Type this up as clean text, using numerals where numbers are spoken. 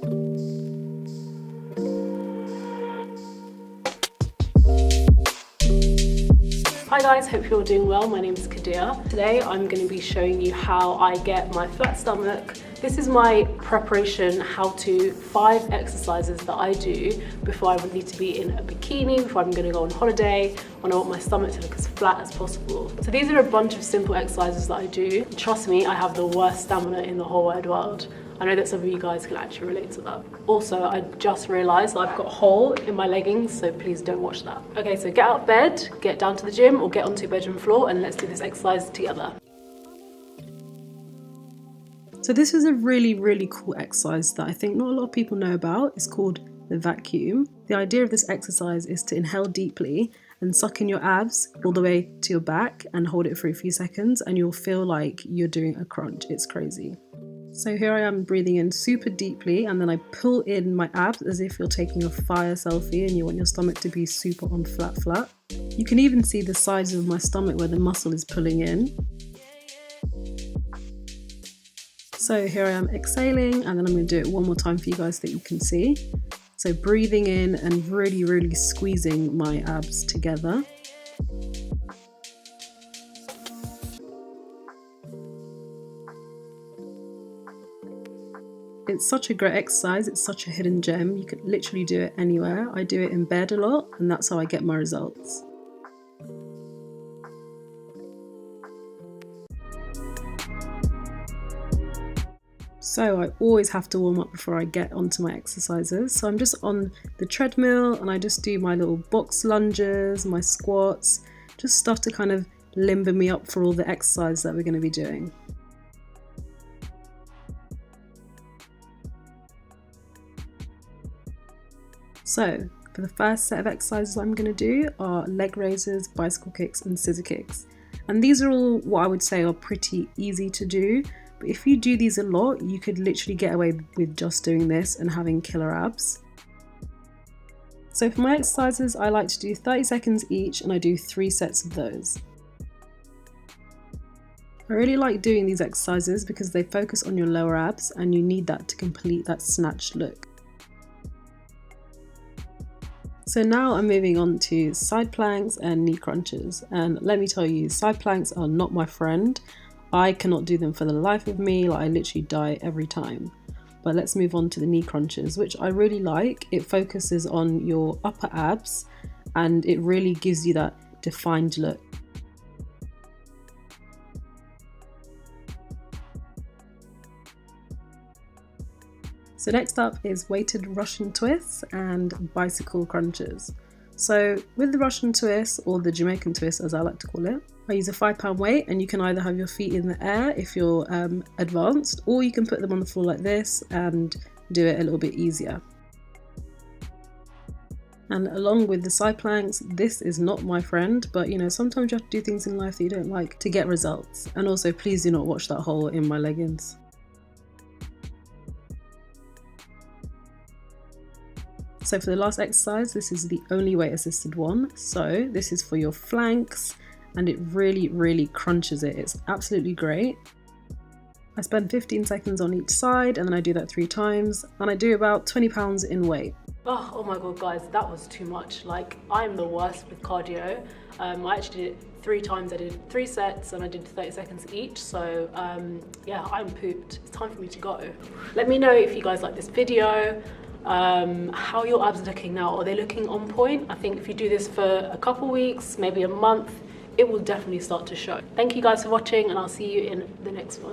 Hi guys, hope you're all doing well. My name is Kadir. Today I'm going to be showing you how I get my flat stomach. This is my preparation how-to 5 exercises that I do before I would need to be in a bikini, before I'm going to go on holiday, when I want my stomach to look as flat as possible. So these are a bunch of simple exercises that I do. Trust me, I have the worst stamina in the whole wide world. I know that some of you guys can actually relate to that. Also, I just realized that I've got a hole in my leggings, so please don't watch that. Okay, so get out of bed, get down to the gym or get onto your bedroom floor and let's do this exercise together. So this is a really cool exercise that I think not a lot of people know about. It's called the vacuum. The idea of this exercise is to inhale deeply and suck in your abs all the way to your back and hold it for a few seconds and you'll feel like you're doing a crunch. It's crazy. So here I am breathing in super deeply and then I pull in my abs as if you're taking a fire selfie and you want your stomach to be super on flat. You can even see the sides of my stomach where the muscle is pulling in. So here I am exhaling and then I'm going to do it one more time for you guys that you can see. So breathing in and really squeezing my abs together. It's such a great exercise, it's such a hidden gem, you can literally do it anywhere. I do it in bed a lot and that's how I get my results. So I always have to warm up before I get onto my exercises. So I'm just on the treadmill and I just do my little box lunges, my squats, just stuff to kind of limber me up for all the exercise that we're going to be doing. So for the first set of exercises I'm going to do are leg raises, bicycle kicks and scissor kicks. And these are all what I would say are pretty easy to do. But if you do these a lot, you could literally get away with just doing this and having killer abs. So for my exercises, I like to do 30 seconds each and I do 3 sets of those. I really like doing these exercises because they focus on your lower abs and you need that to complete that snatched look. So now I'm moving on to side planks and knee crunches, and let me tell you, side planks are not my friend. I cannot do them for the life of me, like I literally die every time. But let's move on to the knee crunches, which I really like. It focuses on your upper abs and it really gives you that defined look. So next up is weighted Russian twists and bicycle crunches. So with the Russian twist, or the Jamaican twist as I like to call it, I use a 5-pound weight and you can either have your feet in the air if you're advanced, or you can put them on the floor like this and do it a little bit easier. And along with the side planks, this is not my friend, but you know, sometimes you have to do things in life that you don't like to get results. And also please do not watch that hole in my leggings. So for the last exercise, this is the only weight assisted one. So this is for your flanks and it really crunches it. It's absolutely great. I spend 15 seconds on each side and then I do that 3 times and I do about 20 pounds in weight. Oh my god guys, that was too much. Like, I'm the worst with cardio. I actually did it 3 times. I did 3 sets and I did 30 seconds each. So yeah, I'm pooped. It's time for me to go. Let me know if you guys like this video. How your abs are looking now. Are they looking on point? I think if you do this for a couple weeks, maybe a month, it will definitely start to show. Thank you guys for watching and I'll see you in the next one.